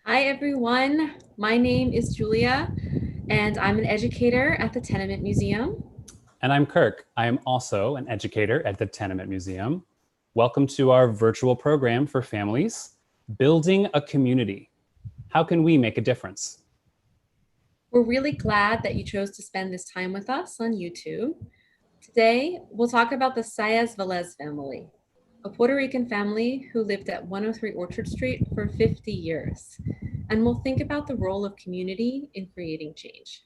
Hi, everyone. My name is Julia, and I'm an educator at the Tenement Museum. And I'm Kirk. I am also an educator at the Tenement Museum. Welcome to our virtual program for families, Building a Community. How can we make a difference? We're really glad that you chose to spend this time with us on YouTube. Today, we'll talk about the Saez-Velez family, a Puerto Rican family who lived at 103 Orchard Street for 50 years. And we'll think about the role of community in creating change.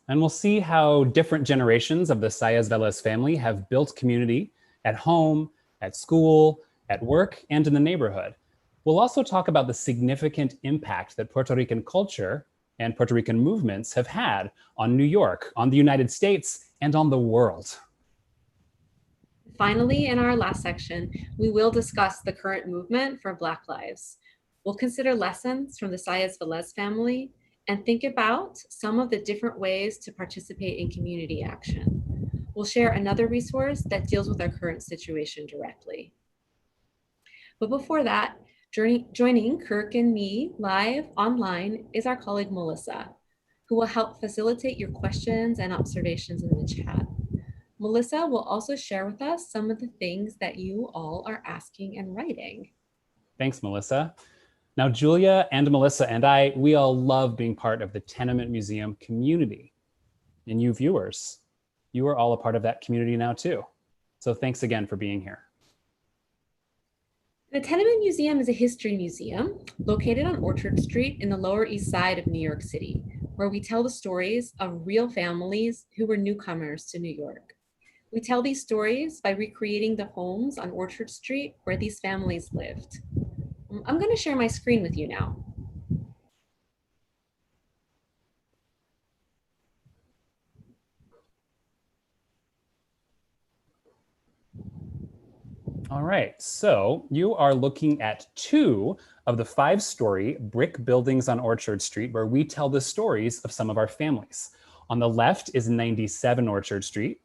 And we'll see how different generations of the Saez-Velez family have built community at home, at school, at work, and in the neighborhood. We'll also talk about the significant impact that Puerto Rican culture and Puerto Rican movements have had on New York, on the United States, and on the world. Finally, in our last section, we will discuss the current movement for Black lives. We'll consider lessons from the Saez-Velez family and think about some of the different ways to participate in community action. We'll share another resource that deals with our current situation directly. But before that, joining Kirk and me live online is our colleague Melissa, who will help facilitate your questions and observations in the chat. Melissa will also share with us some of the things that you all are asking and writing. Thanks, Melissa. Now, Julia and Melissa and I, we all love being part of the Tenement Museum community. And you viewers, you are all a part of that community now too. So thanks again for being here. The Tenement Museum is a history museum located on Orchard Street in the Lower East Side of New York City, where we tell the stories of real families who were newcomers to New York. We tell these stories by recreating the homes on Orchard Street where these families lived. I'm going to share my screen with you now. All right, so you are looking at two of the 5-story brick buildings on Orchard Street where we tell the stories of some of our families. On the left is 97 Orchard Street,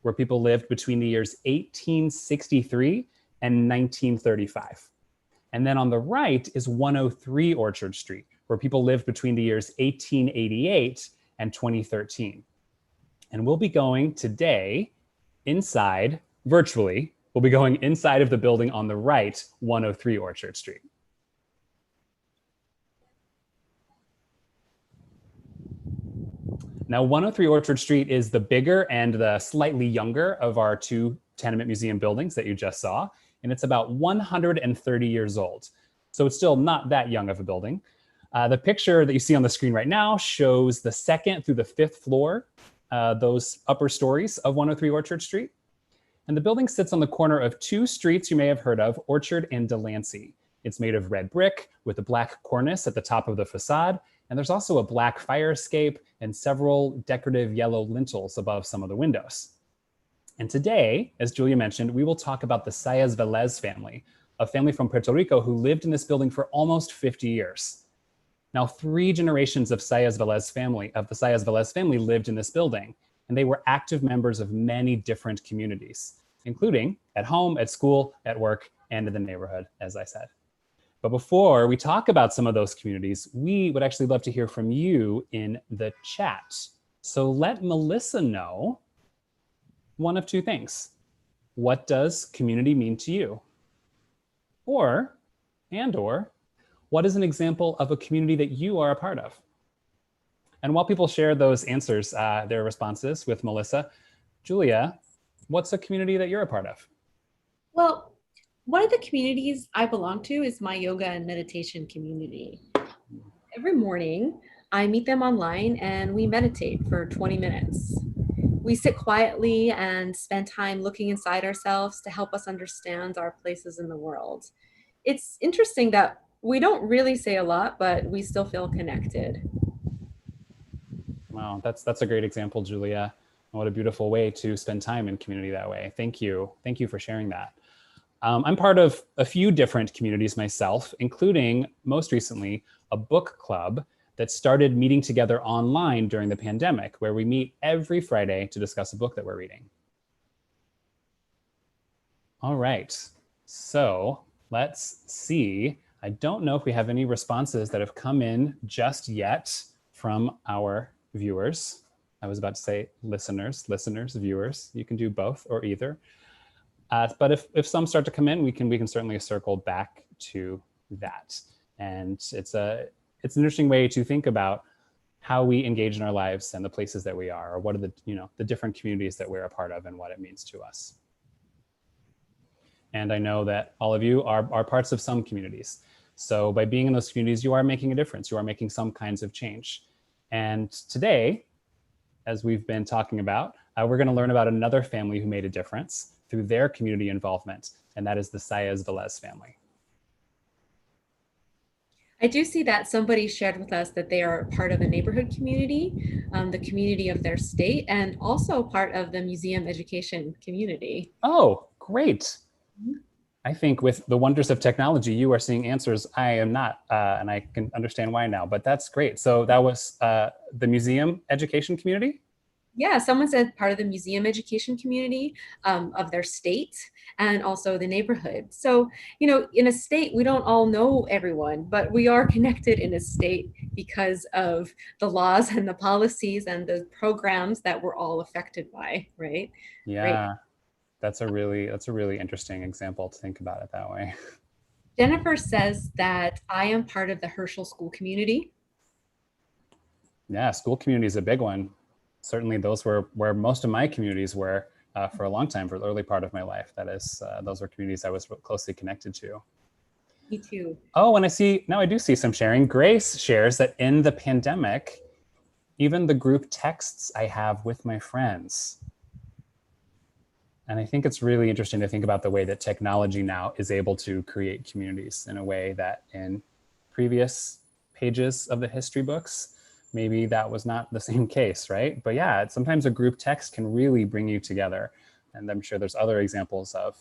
where people lived between the years 1863 and 1935. And then on the right is 103 Orchard Street, where people lived between the years 1888 and 2013. And we'll be going today inside, virtually, we'll be going inside of the building on the right, 103 Orchard Street. Now, 103 Orchard Street is the bigger and the slightly younger of our two Tenement Museum buildings that you just saw, and it's about 130 years old. So it's still not that young of a building. The picture that you see on the screen right now shows the 2nd through the 5th floor, those upper stories of 103 Orchard Street. And the building sits on the corner of two streets you may have heard of, Orchard and Delancey. It's made of red brick with a black cornice at the top of the facade. And there's also a black fire escape and several decorative yellow lintels above some of the windows. And today, as Julia mentioned, we will talk about the Saez-Velez family, a family from Puerto Rico who lived in this building for almost 50 years. Now, 3 generations of the Saez-Velez family lived in this building, and they were active members of many different communities, including at home, at school, at work, and in the neighborhood, as I said. But before we talk about some of those communities, we would actually love to hear from you in the chat. So let Melissa know one of two things. What does community mean to you? Or, what is an example of a community that you are a part of? And while people share those answers, their responses with Melissa, Julia, what's a community that you're a part of? Well, one of the communities I belong to is my yoga and meditation community. Every morning, I meet them online and we meditate for 20 minutes. We sit quietly and spend time looking inside ourselves to help us understand our places in the world. It's interesting that we don't really say a lot, but we still feel connected. Wow, that's a great example, Julia. What a beautiful way to spend time in community that way. Thank you. Thank you for sharing that. I'm part of a few different communities myself, including most recently a book club that started meeting together online during the pandemic, where we meet every Friday to discuss a book that we're reading. All right, so let's see I don't know if we have any responses that have come in just yet from our viewers. I was about to say listeners, viewers. You can do both or either. But if some start to come in, we can certainly circle back to that. And it's an interesting way to think about how we engage in our lives and the places that we are, or what are the different communities that we're a part of and what it means to us. And I know that all of you are parts of some communities. So by being in those communities, you are making a difference. You are making some kinds of change. And today, as we've been talking about, we're going to learn about another family who made a difference through their community involvement, and that is the Saez-Velez family. I do see that somebody shared with us that they are part of a neighborhood community, the community of their state, and also part of the museum education community. Oh, great. I think with the wonders of technology, you are seeing answers I am not, and I can understand why now, but that's great. So that was the museum education community? Yeah, someone said part of the museum education community of their state and also the neighborhood. So, in a state, we don't all know everyone, but we are connected in a state because of the laws and the policies and the programs that we're all affected by, right? Yeah, right. That's a really interesting example to think about it that way. Jennifer says that I am part of the Herschel School community. Yeah, school community is a big one. Certainly those were where most of my communities were for a long time, for the early part of my life. That is, those were communities I was closely connected to. Me too. Oh, and I do see some sharing. Grace shares that in the pandemic, even the group texts I have with my friends. And I think it's really interesting to think about the way that technology now is able to create communities in a way that in previous pages of the history books, maybe that was not the same case, right? But yeah, sometimes a group text can really bring you together. And I'm sure there's other examples of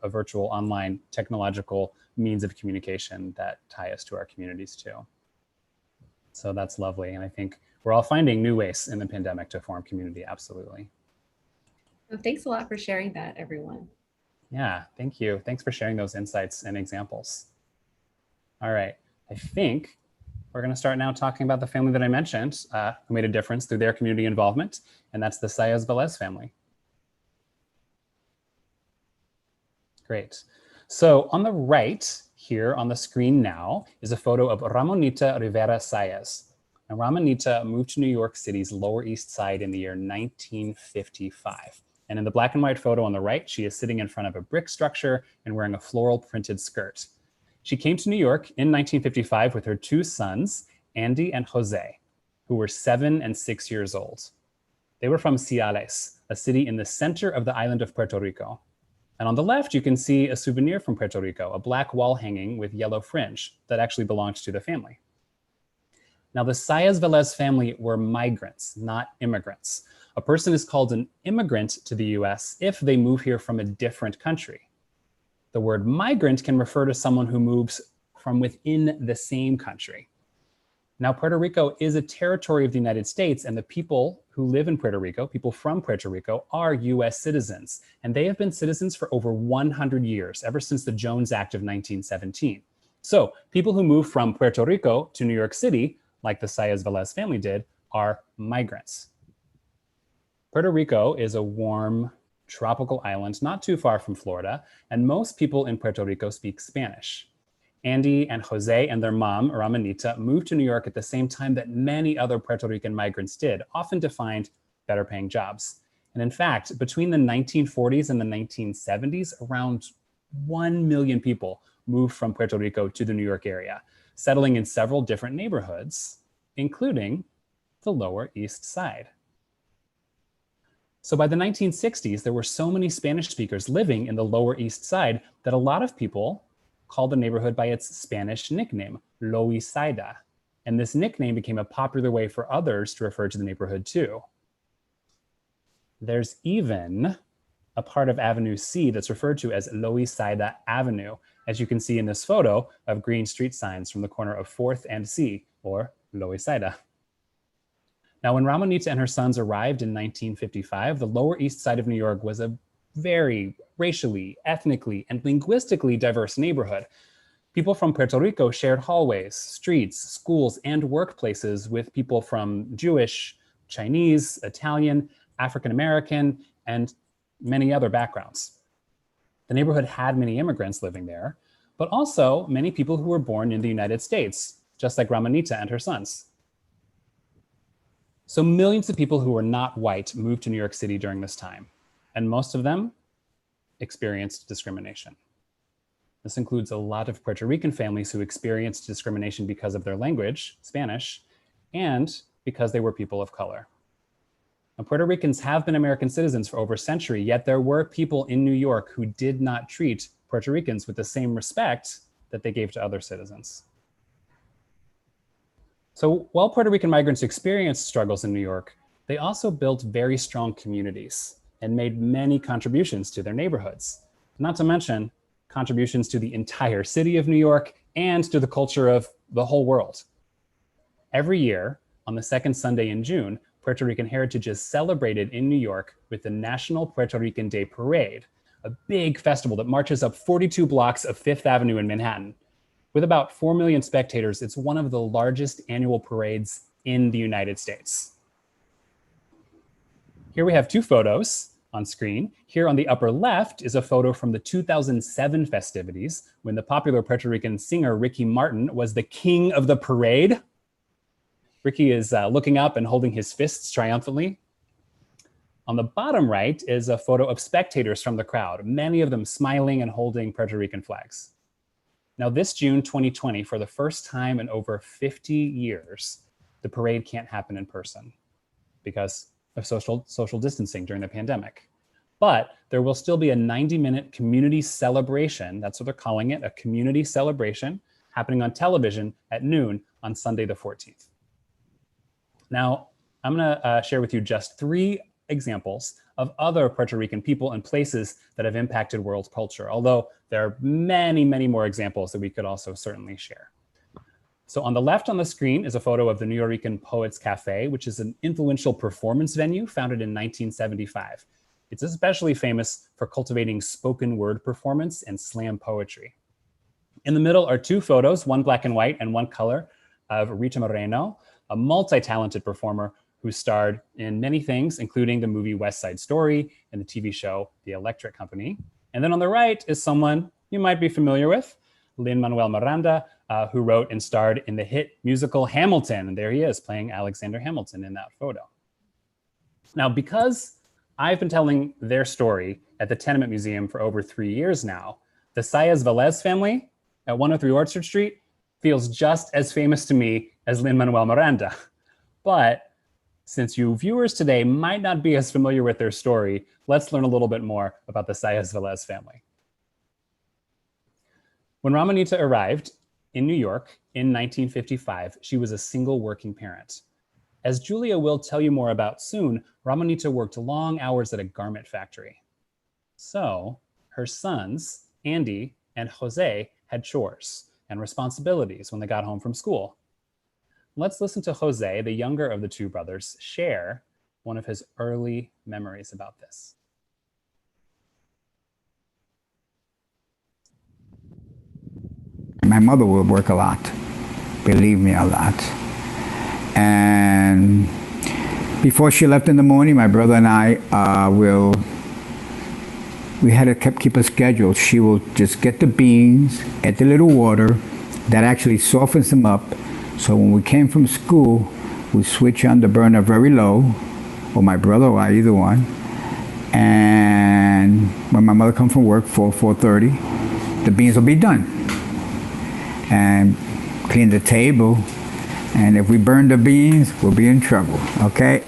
a virtual online technological means of communication that tie us to our communities too. So that's lovely. And I think we're all finding new ways in the pandemic to form community, absolutely. Well, thanks a lot for sharing that, everyone. Yeah, thank you. Thanks for sharing those insights and examples. All right, I think we're going to start now talking about the family that I mentioned who made a difference through their community involvement, and that's the Saez-Velez family. Great. So on the right here on the screen now is a photo of Ramonita Rivera Saez. Now, Ramonita moved to New York City's Lower East Side in the year 1955. And in the black and white photo on the right, she is sitting in front of a brick structure and wearing a floral printed skirt. She came to New York in 1955 with her two sons, Andy and Jose, who were 7 and 6 years old. They were from Saez-Velez, a city in the center of the island of Puerto Rico. And on the left, you can see a souvenir from Puerto Rico, a black wall hanging with yellow fringe that actually belonged to the family. Now, the Saez-Velez family were migrants, not immigrants. A person is called an immigrant to the US if they move here from a different country. The word migrant can refer to someone who moves from within the same country. Now, Puerto Rico is a territory of the United States, and the people who live in Puerto Rico, people from Puerto Rico, are US citizens. And they have been citizens for over 100 years, ever since the Jones Act of 1917. So people who move from Puerto Rico to New York City, like the Saez-Velez family did, are migrants. Puerto Rico is a warm, tropical island not too far from Florida, and most people in Puerto Rico speak Spanish. Andy and Jose and their mom, Ramonita, moved to New York at the same time that many other Puerto Rican migrants did, often to find better paying jobs. And in fact, between the 1940s and the 1970s, around 1 million people moved from Puerto Rico to the New York area, settling in several different neighborhoods, including the Lower East Side. So by the 1960s, there were so many Spanish speakers living in the Lower East Side that a lot of people called the neighborhood by its Spanish nickname, Loisaida. And this nickname became a popular way for others to refer to the neighborhood too. There's even a part of Avenue C that's referred to as Loisaida Avenue, as you can see in this photo of green street signs from the corner of 4th and C, or Loisaida. Now, when Ramonita and her sons arrived in 1955, the Lower East Side of New York was a very racially, ethnically, and linguistically diverse neighborhood. People from Puerto Rico shared hallways, streets, schools, and workplaces with people from Jewish, Chinese, Italian, African American, and many other backgrounds. The neighborhood had many immigrants living there, but also many people who were born in the United States, just like Ramonita and her sons. So millions of people who were not white moved to New York City during this time, and most of them experienced discrimination. This includes a lot of Puerto Rican families who experienced discrimination because of their language, Spanish, and because they were people of color. Now, Puerto Ricans have been American citizens for over a century, yet there were people in New York who did not treat Puerto Ricans with the same respect that they gave to other citizens. So while Puerto Rican migrants experienced struggles in New York, they also built very strong communities and made many contributions to their neighborhoods, not to mention contributions to the entire city of New York and to the culture of the whole world. Every year, on the second Sunday in June, Puerto Rican heritage is celebrated in New York with the National Puerto Rican Day Parade, a big festival that marches up 42 blocks of Fifth Avenue in Manhattan. With about 4 million spectators, it's one of the largest annual parades in the United States. Here we have two photos on screen. Here on the upper left is a photo from the 2007 festivities when the popular Puerto Rican singer Ricky Martin was the king of the parade. Ricky is looking up and holding his fists triumphantly. On the bottom right is a photo of spectators from the crowd, many of them smiling and holding Puerto Rican flags. Now this June 2020, for the first time in over 50 years, the parade can't happen in person because of social distancing during the pandemic. But there will still be a 90-minute community celebration, that's what they're calling it, a community celebration, happening on television at noon on Sunday the 14th. Now, I'm gonna share with you just 3 examples of other Puerto Rican people and places that have impacted world culture, although there are many, many more examples that we could also certainly share. So on the left on the screen is a photo of the New Yorican Poets Cafe, which is an influential performance venue founded in 1975. It's especially famous for cultivating spoken word performance and slam poetry. In the middle are 2 photos, one black and white and one color, of Rita Moreno, a multi-talented performer who starred in many things, including the movie West Side Story and the TV show The Electric Company. And then on the right is someone you might be familiar with, Lin-Manuel Miranda, who wrote and starred in the hit musical Hamilton. And there he is playing Alexander Hamilton in that photo. Now, because I've been telling their story at the Tenement Museum for over 3 years now, the Saez-Velez family at 103 Orchard Street feels just as famous to me as Lin-Manuel Miranda. But since you viewers today might not be as familiar with their story, let's learn a little bit more about the Saez-Velez family. When Ramonita arrived in New York in 1955, she was a single working parent. As Julia will tell you more about soon, Ramonita worked long hours at a garment factory. So her sons, Andy and Jose, had chores and responsibilities when they got home from school. Let's listen to Jose, the younger of the 2 brothers, share one of his early memories about this. My mother would work a lot, believe me, a lot. And before she left in the morning, my brother and I we had to keep a schedule. She will just get the beans, add the little water, that actually softens them up. So when we came from school, we switch on the burner very low, or my brother or I, either one. And when my mother comes from work, 4:30, the beans will be done. And clean the table. And if we burn the beans, we'll be in trouble, okay?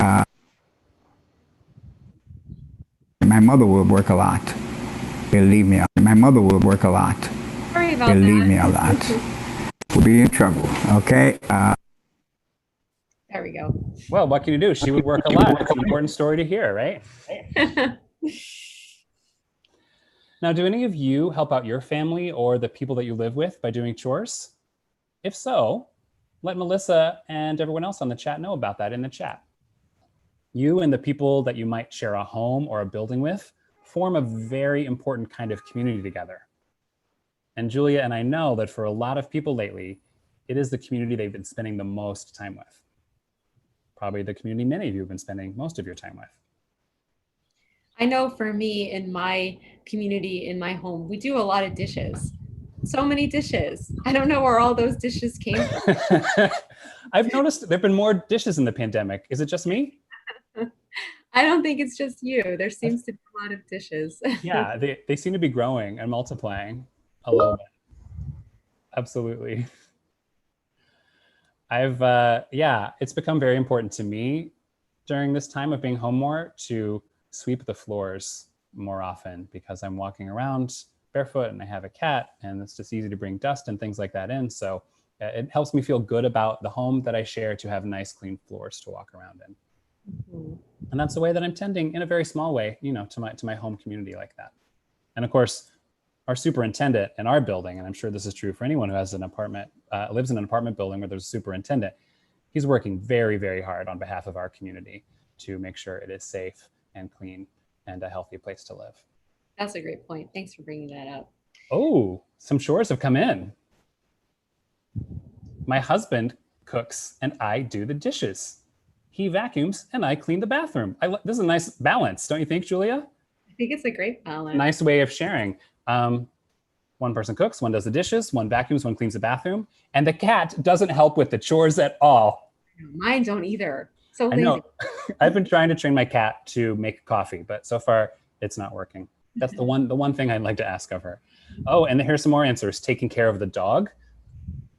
My mother would work a lot, believe me. My mother would work a lot, Sorry about believe that. me, a lot. We'll be in trouble, okay? There we go. Well, what can you do? She would work a lot. It's an important story to hear, right? Now, do any of you help out your family or the people that you live with by doing chores? If so, let Melissa and everyone else on the chat know about that in the chat. You and the people that you might share a home or a building with form a very important kind of community together. And Julia and I know that for a lot of people lately, it is the community they've been spending the most time with. Probably the community many of you have been spending most of your time with. I know for me in my community, in my home, we do a lot of dishes. So many dishes. I don't know where all those dishes came from. I've noticed there have been more dishes in the pandemic. Is it just me? I don't think it's just you. There seems to be a lot of dishes. Yeah, they seem to be growing and multiplying a little bit. Absolutely. Yeah, it's become very important to me during this time of being home more to sweep the floors more often because I'm walking around barefoot and I have a cat and it's just easy to bring dust and things like that in. So it helps me feel good about the home that I share to have nice clean floors to walk around in. Mm-hmm. And that's the way that I'm tending in a very small way, to my home community like that. And of course, our superintendent in our building, and I'm sure this is true for anyone who has an apartment, lives in an apartment building where there's a superintendent, he's working very, very hard on behalf of our community to make sure it is safe and clean and a healthy place to live. That's a great point. Thanks for bringing that up. Oh, some chores have come in. My husband cooks and I do the dishes. He vacuums and I clean the bathroom. This is a nice balance, don't you think, Julia? I think it's a great balance. Nice way of sharing. One person cooks, one does the dishes, one vacuums, one cleans the bathroom, and the cat doesn't help with the chores at all. Mine don't either. So lazy. I know. I've been trying to train my cat to make coffee, but so far it's not working. That's the one thing I'd like to ask of her. Oh, and here's some more answers. Taking care of the dog,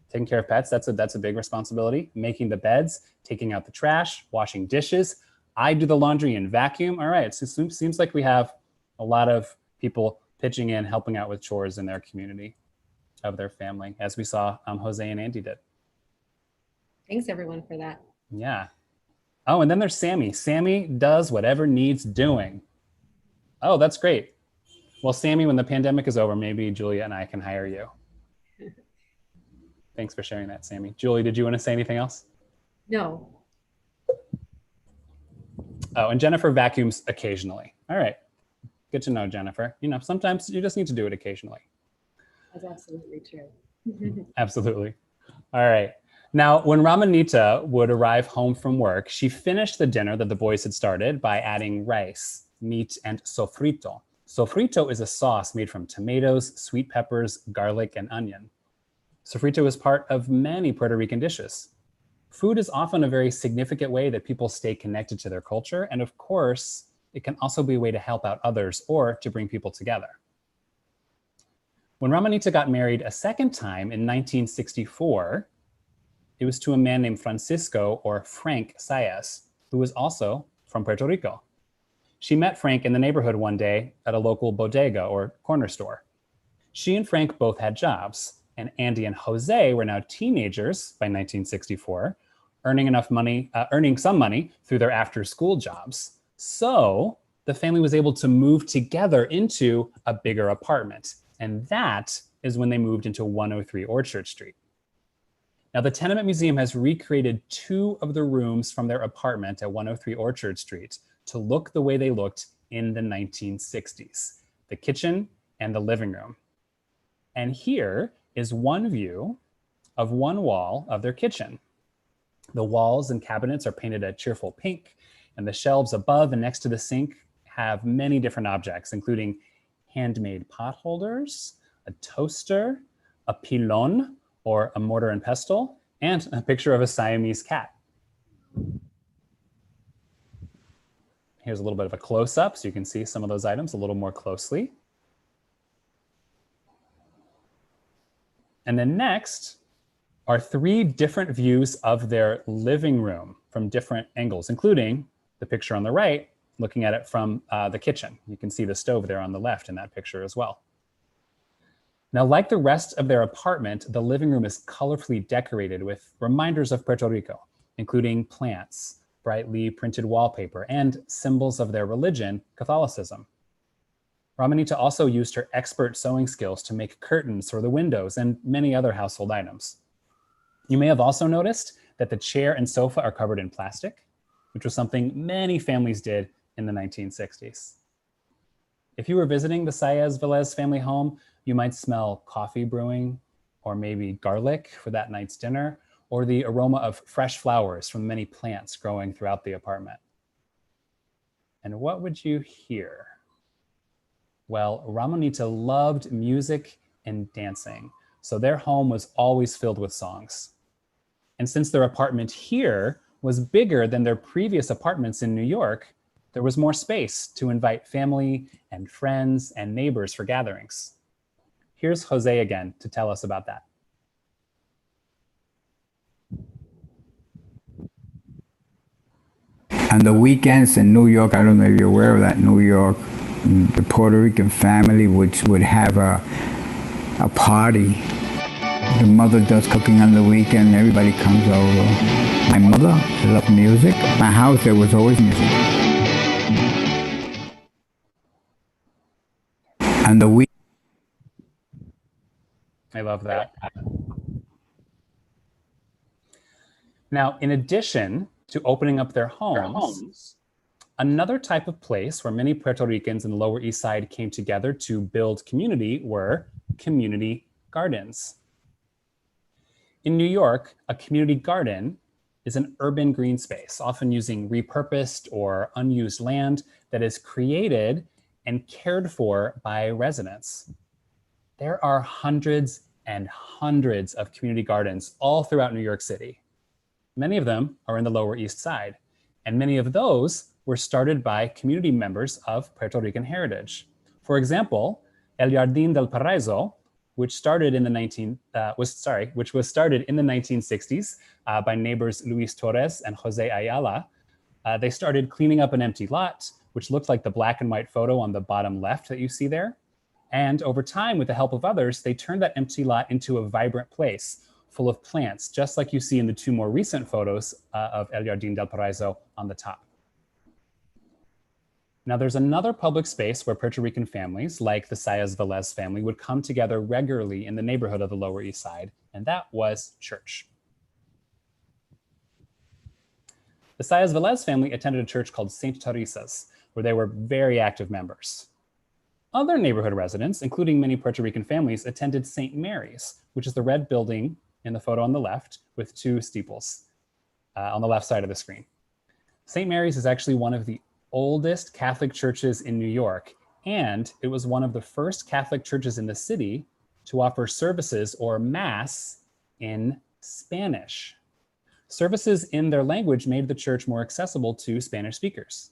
taking care of pets, that's a big responsibility. Making the beds, taking out the trash, washing dishes. I do the laundry and vacuum. All right, so it seems like we have a lot of people pitching in, helping out with chores in their community of their family, as we saw Jose and Andy did. Thanks everyone for that. Yeah. Oh, and then there's Sammy. Sammy does whatever needs doing. Oh, that's great. Well, Sammy, when the pandemic is over, maybe Julia and I can hire you. Thanks for sharing that, Sammy. Julie, did you want to say anything else? No. Oh, and Jennifer vacuums occasionally. All right. Good to know, Jennifer. Sometimes you just need to do it occasionally. That's absolutely true. Absolutely. All right. Now, when Ramonita would arrive home from work, she finished the dinner that the boys had started by adding rice, meat, and sofrito. Sofrito is a sauce made from tomatoes, sweet peppers, garlic, and onion. Sofrito is part of many Puerto Rican dishes. Food is often a very significant way that people stay connected to their culture. And of course, it can also be a way to help out others or to bring people together. When Ramonita got married a second time in 1964, it was to a man named Francisco, or Frank Saez, who was also from Puerto Rico. She met Frank in the neighborhood one day at a local bodega or corner store. She and Frank both had jobs, and Andy and Jose were now teenagers by 1964, earning some money through their after-school jobs. So the family was able to move together into a bigger apartment. And that is when they moved into 103 Orchard Street. Now, the Tenement Museum has recreated 2 of the rooms from their apartment at 103 Orchard Street to look the way they looked in the 1960s, the kitchen and the living room. And here is one view of one wall of their kitchen. The walls and cabinets are painted a cheerful pink, and the shelves above and next to the sink have many different objects, including handmade pot holders, a toaster, a pilon, or a mortar and pestle, and a picture of a Siamese cat. Here's a little bit of a close-up so you can see some of those items a little more closely. And then next are 3 different views of their living room from different angles, including the picture on the right, looking at it from the kitchen. You can see the stove there on the left in that picture as well. Now, like the rest of their apartment, the living room is colorfully decorated with reminders of Puerto Rico, including plants, brightly printed wallpaper, and symbols of their religion, Catholicism. Ramonita also used her expert sewing skills to make curtains for the windows and many other household items. You may have also noticed that the chair and sofa are covered in plastic, which was something many families did in the 1960s. If you were visiting the Saez-Velez family home, You might smell coffee brewing, or maybe garlic for that night's dinner, or the aroma of fresh flowers from many plants growing throughout the apartment. And what would you hear? Well, Ramonita loved music and dancing, so their home was always filled with songs. And since their apartment here was bigger than their previous apartments in New York, there was more space to invite family and friends and neighbors for gatherings. Here's Jose again to tell us about that. On the weekends in New York, I don't know if you're aware of that, New York, the Puerto Rican family would have a party. The mother does cooking on the weekend, everybody comes over. My mother loved music. My house, there was always music. And the week. I love that. Now, in addition to opening up their homes, another type of place where many Puerto Ricans in the Lower East Side came together to build community were community gardens. In New York, a community garden is an urban green space, often using repurposed or unused land that is created and cared for by residents. There are hundreds and hundreds of community gardens all throughout New York City. Many of them are in the Lower East Side, and many of those were started by community members of Puerto Rican heritage. For example, El Jardín del Paraíso, which was started in the 1960s by neighbors Luis Torres and Jose Ayala. They started cleaning up an empty lot, which looked like the black and white photo on the bottom left that you see there. And over time, with the help of others, they turned that empty lot into a vibrant place full of plants, just like you see in the two more recent photos of El Jardín del Paraíso on the top. Now, there's another public space where Puerto Rican families, like the Saez-Velez family, would come together regularly in the neighborhood of the Lower East Side, and that was church. The Saez-Velez family attended a church called St. Teresa's, where they were very active members. Other neighborhood residents, including many Puerto Rican families, attended St. Mary's, which is the red building in the photo on the left with two steeples on the left side of the screen. St. Mary's is actually one of the oldest Catholic churches in New York, and it was one of the first Catholic churches in the city to offer services or mass in Spanish. Services in their language made the church more accessible to Spanish speakers.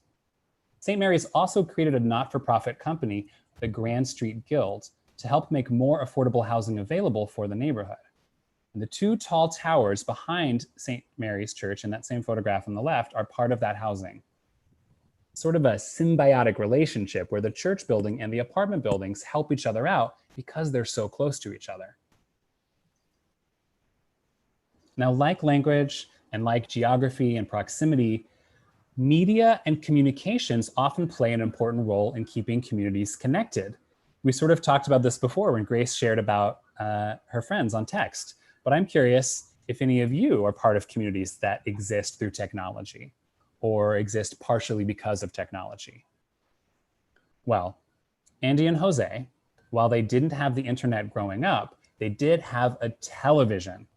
St. Mary's also created a not-for-profit company, the Grand Street Guild, to help make more affordable housing available for the neighborhood. And the two tall towers behind St. Mary's Church in that same photograph on the left are part of that housing. Sort of a symbiotic relationship where the church building and the apartment buildings help each other out because they're so close to each other. Now, like language and like geography and proximity, media and communications often play an important role in keeping communities connected. We sort of talked about this before when Grace shared about her friends on text, but I'm curious if any of you are part of communities that exist through technology or exist partially because of technology. Well, Andy and Jose, while they didn't have the internet growing up, they did have a television.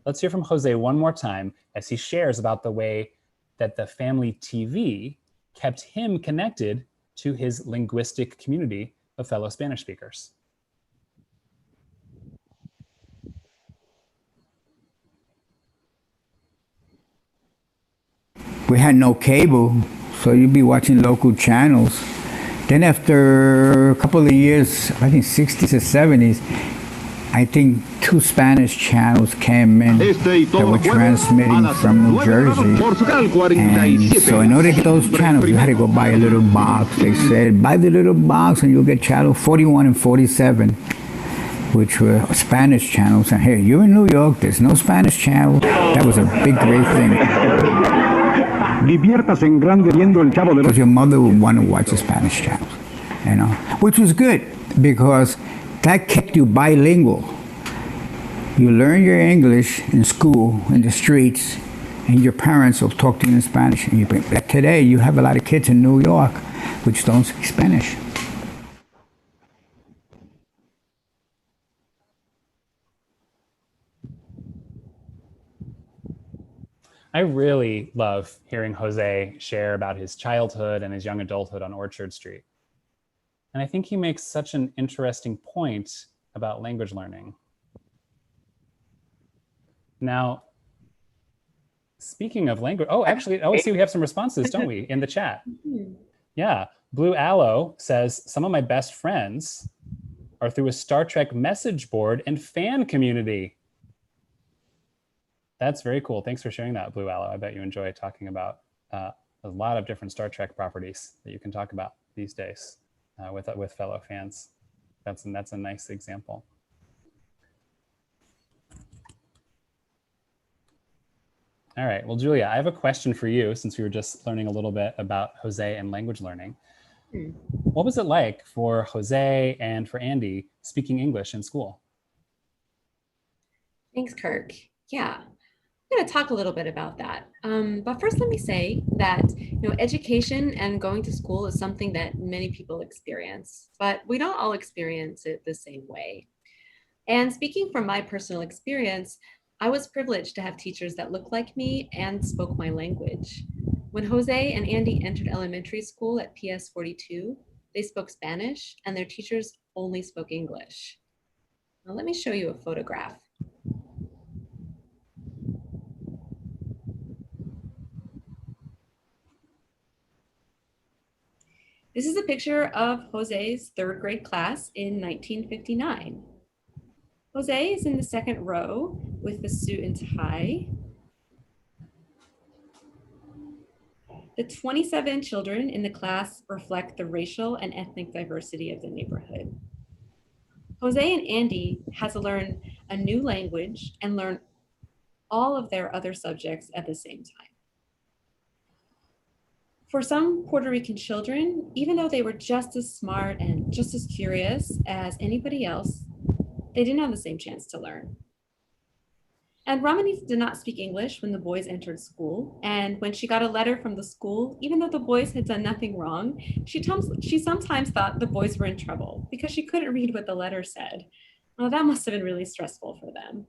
Let's hear from Jose one more time as he shares about the way that the family TV kept him connected to his linguistic community of fellow Spanish speakers. We had no cable, so you'd be watching local channels. Then after a couple of years, I think 60s or 70s, I think two Spanish channels came in that were transmitting from New Jersey. And so in order to get those channels, you had to go buy a little box. They said, buy the little box and you'll get channel 41 and 47, which were Spanish channels. And here, you're in New York, there's no Spanish channel. That was a big, great thing. Because your mother would want to watch the Spanish channels, you know, which was good because that kept you bilingual. You learn your English in school, in the streets, and your parents will talk to you in Spanish. And today, you have a lot of kids in New York which don't speak Spanish. I really love hearing Jose share about his childhood and his young adulthood on Orchard Street. And I think he makes such an interesting point about language learning. Now, speaking of language, actually, I see we have some responses, don't we, in the chat? Yeah, Blue Aloe says, some of my best friends are through a Star Trek message board and fan community. That's very cool. Thanks for sharing that, Blue Aloe. I bet you enjoy talking about a lot of different Star Trek properties that you can talk about these days with fellow fans. That's a nice example. All right, well, Julia, I have a question for you since we were just learning a little bit about Jose and language learning. What was it like for Jose and for Andy speaking English in school? Thanks, Kirk. Yeah, I'm going to talk a little bit about that. But first, let me say that education and going to school is something that many people experience, but we don't all experience it the same way. And speaking from my personal experience, I was privileged to have teachers that looked like me and spoke my language. When Jose and Andy entered elementary school at PS 42, they spoke Spanish and their teachers only spoke English. Now let me show you a photograph. This is a picture of Jose's third grade class in 1959. Jose is in the second row with the suit and tie. The 27 children in the class reflect the racial and ethnic diversity of the neighborhood. Jose and Andy had to learn a new language and learn all of their other subjects at the same time. For some Puerto Rican children, even though they were just as smart and just as curious as anybody else, they didn't have the same chance to learn. And Ramonita did not speak English when the boys entered school. And when she got a letter from the school, even though the boys had done nothing wrong, she sometimes thought the boys were in trouble because she couldn't read what the letter said. Well, that must have been really stressful for them.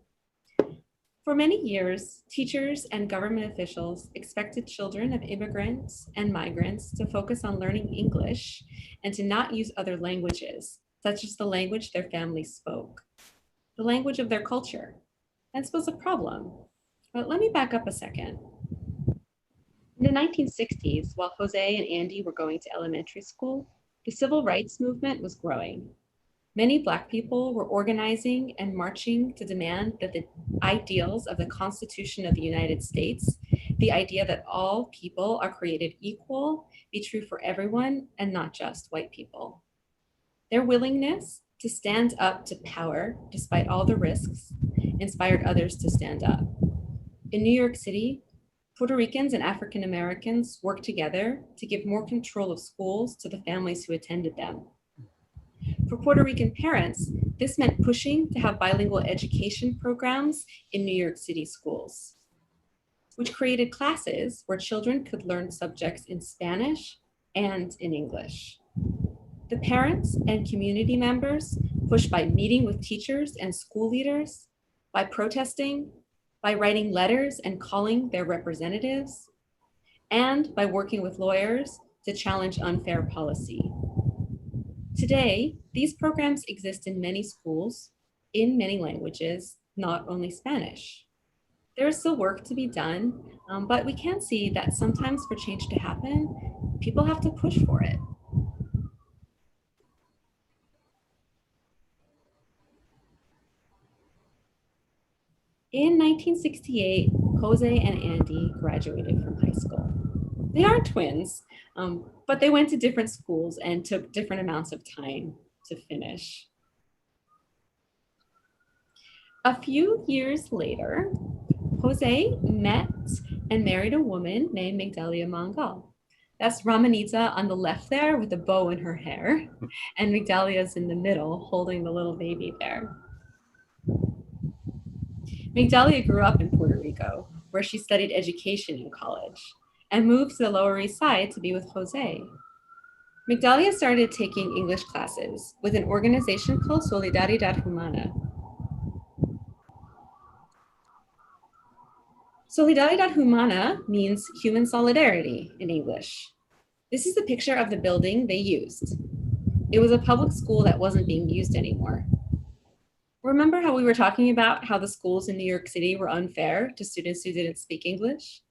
For many years, teachers and government officials expected children of immigrants and migrants to focus on learning English and to not use other languages, such as the language their families spoke, the language of their culture. This was a problem. But let me back up a second. In the 1960s, while Jose and Andy were going to elementary school, the civil rights movement was growing. Many Black people were organizing and marching to demand that the ideals of the Constitution of the United States, the idea that all people are created equal, be true for everyone and not just white people. Their willingness to stand up to power, despite all the risks, inspired others to stand up. In New York City, Puerto Ricans and African Americans worked together to give more control of schools to the families who attended them. For Puerto Rican parents, this meant pushing to have bilingual education programs in New York City schools, which created classes where children could learn subjects in Spanish and in English. The parents and community members pushed by meeting with teachers and school leaders, by protesting, by writing letters and calling their representatives, and by working with lawyers to challenge unfair policy. Today, these programs exist in many schools, in many languages, not only Spanish. There is still work to be done, but we can see that sometimes for change to happen, people have to push for it. In 1968, Jose and Andy graduated from high school. They aren't twins, but they went to different schools and took different amounts of time to finish. A few years later, Jose met and married a woman named Migdalia Mangal. That's Ramonita on the left there with a bow in her hair, and Migdalia's in the middle holding the little baby there. Migdalia grew up in Puerto Rico, where she studied education in college, and moved to the Lower East Side to be with Jose. Migdalia started taking English classes with an organization called Solidaridad Humana. Solidaridad Humana means human solidarity in English. This is a picture of the building they used. It was a public school that wasn't being used anymore. Remember how we were talking about how the schools in New York City were unfair to students who didn't speak English?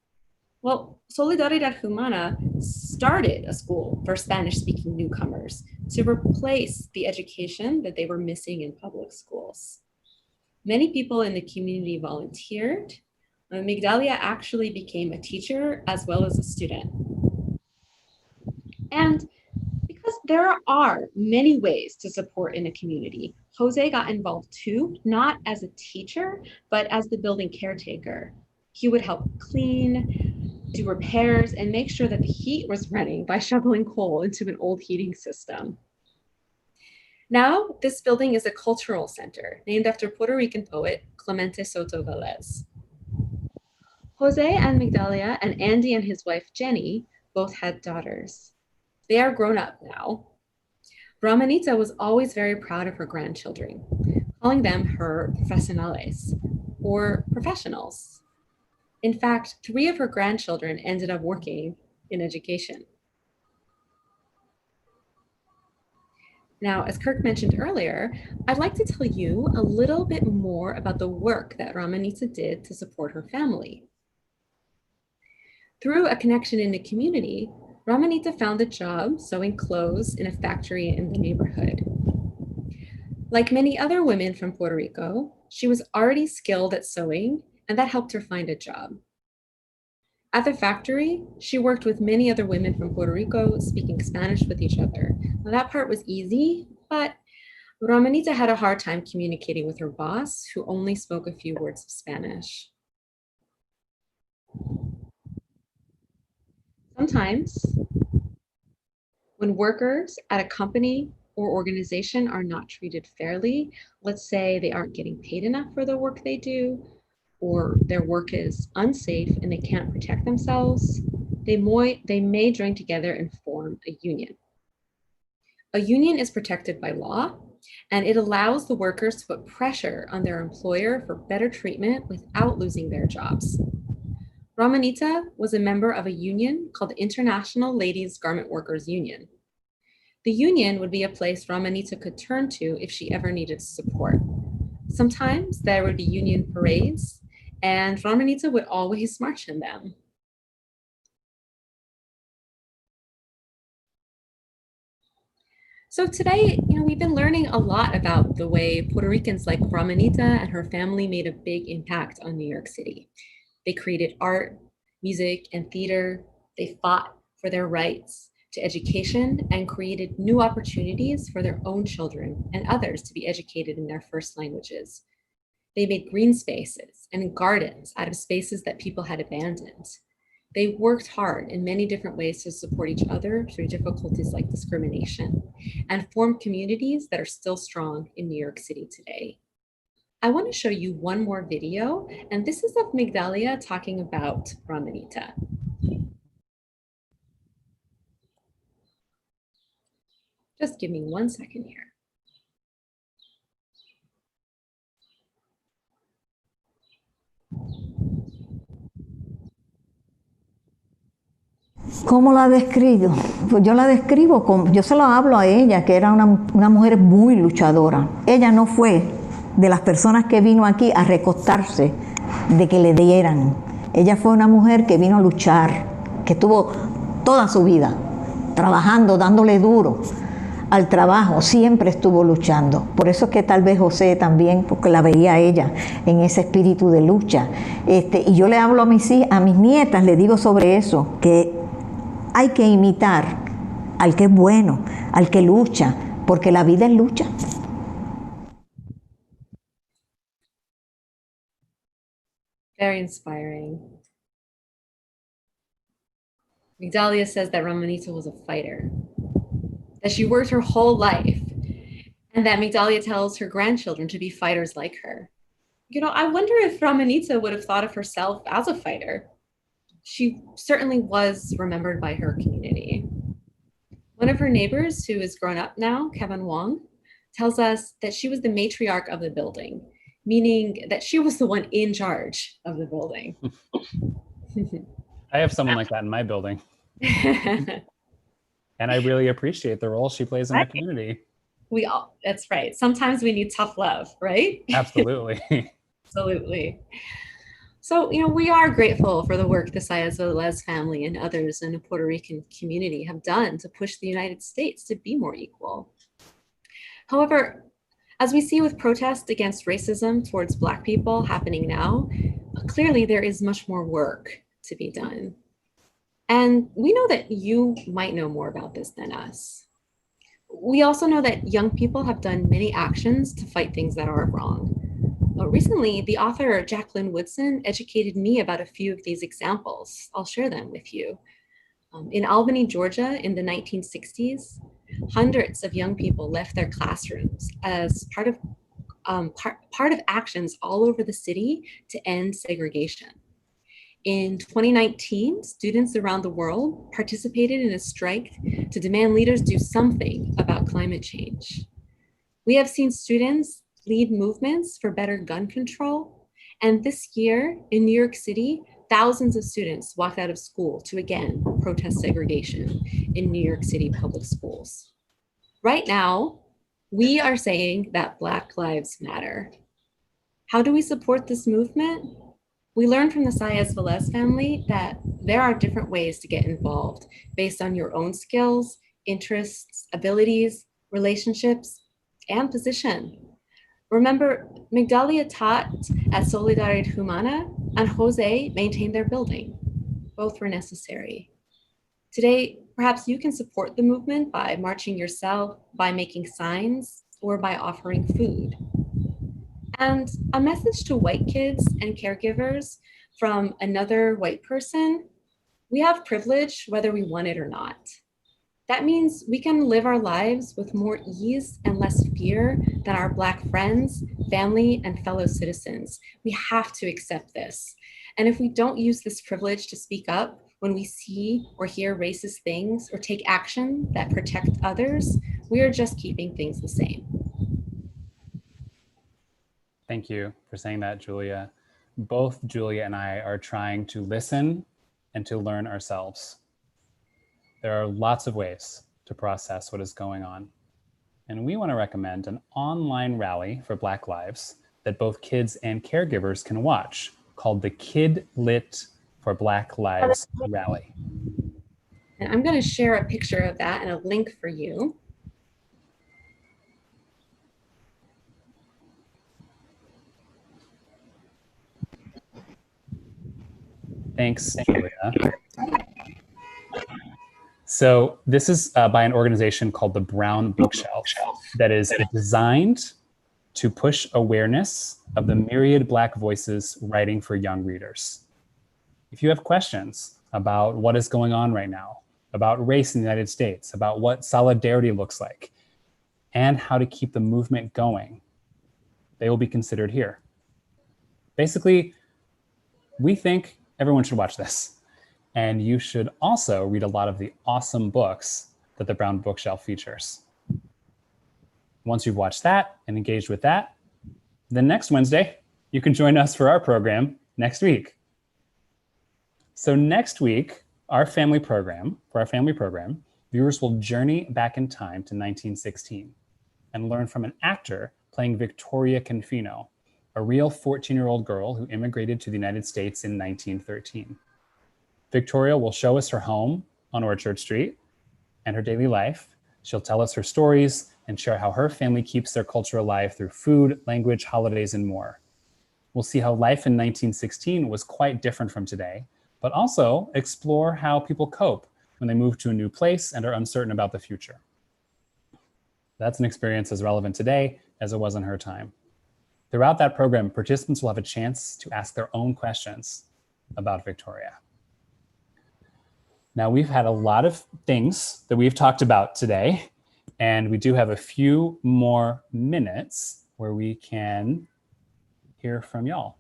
Well, Solidaridad Humana started a school for Spanish-speaking newcomers to replace the education that they were missing in public schools. Many people in the community volunteered. Migdalia actually became a teacher as well as a student. And because there are many ways to support in a community, Jose got involved too, not as a teacher, but as the building caretaker. He would help clean, do repairs, and make sure that the heat was running by shoveling coal into an old heating system. Now, this building is a cultural center named after Puerto Rican poet Clemente Saez-Velez. Jose and Migdalia and Andy and his wife Jenny both had daughters. They are grown up now. Ramonita was always very proud of her grandchildren, calling them her profesionales, or professionals. In fact, 3 of her grandchildren ended up working in education. Now, as Kirk mentioned earlier, I'd like to tell you a little bit more about the work that Ramonita did to support her family. Through a connection in the community, Ramonita found a job sewing clothes in a factory in the neighborhood. Like many other women from Puerto Rico, she was already skilled at sewing, and that helped her find a job. At the factory, she worked with many other women from Puerto Rico, speaking Spanish with each other. Now, that part was easy, but Ramonita had a hard time communicating with her boss, who only spoke a few words of Spanish. Sometimes, when workers at a company or organization are not treated fairly, let's say they aren't getting paid enough for the work they do, or their work is unsafe and they can't protect themselves, they may join together and form a union. A union is protected by law, and it allows the workers to put pressure on their employer for better treatment without losing their jobs. Ramonita was a member of a union called the International Ladies Garment Workers Union. The union would be a place Ramonita could turn to if she ever needed support. Sometimes there would be union parades, and Ramonita would always march in them. So today, we've been learning a lot about the way Puerto Ricans like Ramonita and her family made a big impact on New York City. They created art, music, and theater. They fought for their rights to education and created new opportunities for their own children and others to be educated in their first languages. They made green spaces and gardens out of spaces that people had abandoned. They worked hard in many different ways to support each other through difficulties like discrimination and formed communities that are still strong in New York City today. I want to show you one more video, and this is of Migdalia talking about Ramonita. Just give me 1 second here. ¿Cómo la describo? Pues yo la describo como, yo se lo hablo a ella, que era una mujer muy luchadora. Ella no fue de las personas que vino aquí a recostarse de que le dieran. Ella fue una mujer que vino a luchar, que estuvo toda su vida trabajando, dándole duro al trabajo, siempre estuvo luchando. Por eso es que tal vez José también, porque la veía a ella en ese espíritu de lucha. Y yo le hablo a mis nietas, le digo sobre eso, que hay que imitar al que es bueno, al que lucha, porque la vida es lucha. Very inspiring. Migdalia says that Ramonita was a fighter, that she worked her whole life, and that Migdalia tells her grandchildren to be fighters like her. I wonder if Ramonita would have thought of herself as a fighter. She certainly was remembered by her community. One of her neighbors, who is grown up now, Kevin Wong, tells us that she was the matriarch of the building. meaning that she was the one in charge of the building. I have someone like that in my building. And I really appreciate the role she plays in our community. That's right. Sometimes we need tough love, right? Absolutely. Absolutely. So, we are grateful for the work the Saez-Velez family and others in the Puerto Rican community have done to push the United States to be more equal. However, as we see with protests against racism towards Black people happening now, clearly there is much more work to be done. And we know that you might know more about this than us. We also know that young people have done many actions to fight things that are wrong. Recently, the author Jacqueline Woodson educated me about a few of these examples. I'll share them with you. In Albany, Georgia, in the 1960s, hundreds of young people left their classrooms as part of actions all over the city to end segregation. In 2019, students around the world participated in a strike to demand leaders do something about climate change. We have seen students lead movements for better gun control. And this year in New York City, thousands of students walked out of school to again protest segregation in New York City public schools. Right now, we are saying that Black Lives Matter. How do we support this movement? We learned from the Saez-Velez family that there are different ways to get involved based on your own skills, interests, abilities, relationships, and position. Remember, Migdalia taught at Solidaridad Humana, and Jose maintained their building. Both were necessary. Today, perhaps you can support the movement by marching yourself, by making signs, or by offering food. And a message to white kids and caregivers from another white person: we have privilege whether we want it or not. That means we can live our lives with more ease and less fear than our Black friends, family, and fellow citizens. We have to accept this. And if we don't use this privilege to speak up when we see or hear racist things or take action that protect others, we are just keeping things the same. Thank you for saying that, Julia. Both Julia and I are trying to listen and to learn ourselves. There are lots of ways to process what is going on. And we want to recommend an online rally for Black Lives that both kids and caregivers can watch, called the Kid Lit for Black Lives Rally. And I'm going to share a picture of that and a link for you. Thanks, Julia. So this is by an organization called the Brown Bookshelf that is designed to push awareness of the myriad Black voices writing for young readers. If you have questions about what is going on right now, about race in the United States, about what solidarity looks like, and how to keep the movement going, they will be considered here. Basically, we think everyone should watch this. And you should also read a lot of the awesome books that the Brown Bookshelf features. Once you've watched that and engaged with that, then next Wednesday, you can join us for our program next week. So next week, for our family program, viewers will journey back in time to 1916 and learn from an actor playing Victoria Confino, a real 14-year-old girl who immigrated to the United States in 1913. Victoria will show us her home on Orchard Street and her daily life. She'll tell us her stories and share how her family keeps their culture alive through food, language, holidays, and more. We'll see how life in 1916 was quite different from today, but also explore how people cope when they move to a new place and are uncertain about the future. That's an experience as relevant today as it was in her time. Throughout that program, participants will have a chance to ask their own questions about Victoria. Now, we've had a lot of things that we've talked about today, and we do have a few more minutes where we can hear from y'all.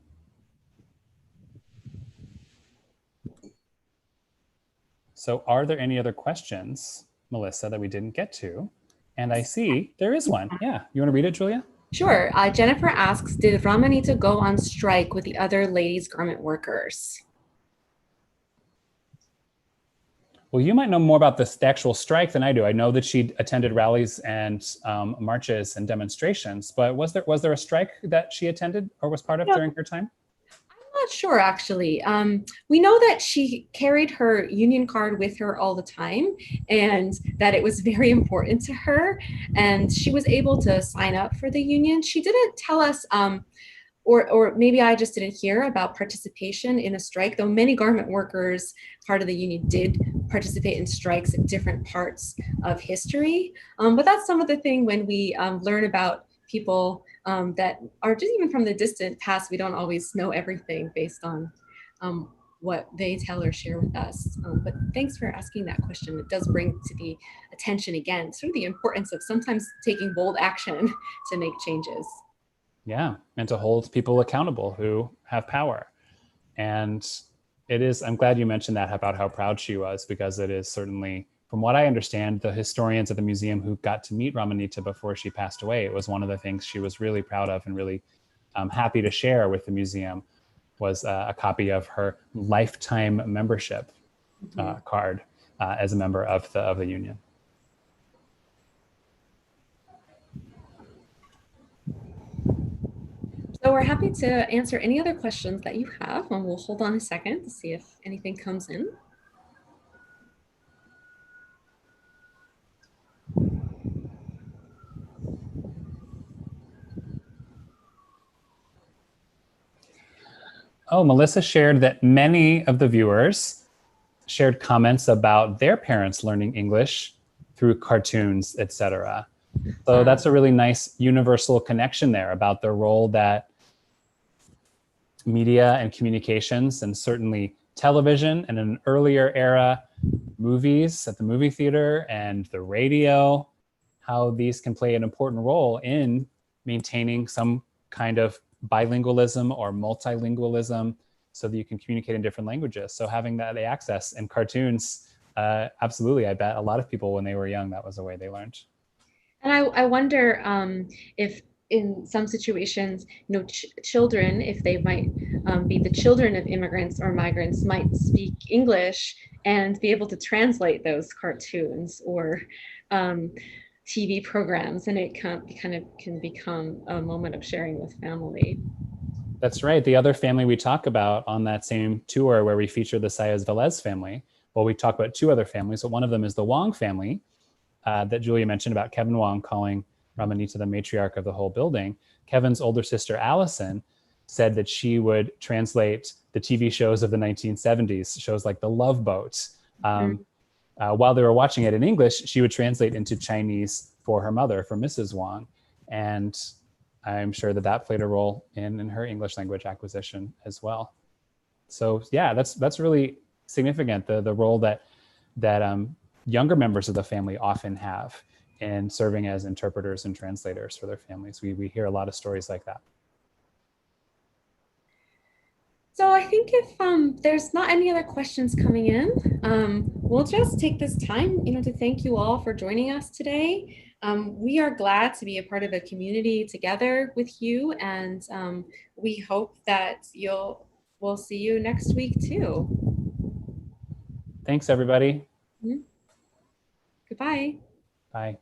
So are there any other questions, Melissa, that we didn't get to? And I see there is one. Yeah, you want to read it, Julia? Sure. Jennifer asks, did Ramanita go on strike with the other ladies' garment workers? Well, you might know more about the actual strike than I do. I know that she attended rallies and marches and demonstrations, but was there a strike that she attended or was part of Yeah, during her time? I'm not sure, actually. We know that she carried her union card with her all the time and that it was very important to her. And she was able to sign up for the union. She didn't tell us, or maybe I just didn't hear about participation in a strike, though many garment workers, part of the union, did participate in strikes at different parts of history. But that's some of the thing when we learn about people that are just even from the distant past. We don't always know everything based on what they tell or share with us. But thanks for asking that question. It does bring to the attention again, sort of the importance of sometimes taking bold action to make changes. Yeah, and to hold people accountable who have power. And I'm glad you mentioned that about how proud she was, because it is certainly, from what I understand, the historians at the museum who got to meet Ramanita before she passed away, it was one of the things she was really proud of and really happy to share with the museum was a copy of her lifetime membership card as a member of the union. So we're happy to answer any other questions that you have, and we'll hold on a second to see if anything comes in. Oh, Melissa shared that many of the viewers shared comments about their parents learning English through cartoons, etc. So that's a really nice universal connection there about the role that media and communications, and certainly television, and in an earlier era, movies at the movie theater and the radio, how these can play an important role in maintaining some kind of bilingualism or multilingualism so that you can communicate in different languages. So having that access in cartoons, absolutely, I bet a lot of people when they were young, that was the way they learned. And I wonder if in some situations, children, if they might be the children of immigrants or migrants, might speak English and be able to translate those cartoons or TV programs, and it can become a moment of sharing with family. That's right. The other family we talk about on that same tour where we feature the Saez-Velez family, well, we talk about two other families. So one of them is the Wong family that Julia mentioned about Kevin Wong calling Ramanita the matriarch of the whole building. Kevin's older sister, Allison, said that she would translate the TV shows of the 1970s, shows like The Love Boat. While they were watching it in English, she would translate into Chinese for her mother, for Mrs. Wong. And I'm sure that played a role in her English language acquisition as well. So yeah, that's really significant, the role that younger members of the family often have in serving as interpreters and translators for their families. We hear a lot of stories like that. So I think if there's not any other questions coming in, we'll just take this time, to thank you all for joining us today. We are glad to be a part of a community together with you, and we hope that we'll see you next week too. Thanks, everybody. Goodbye. Bye.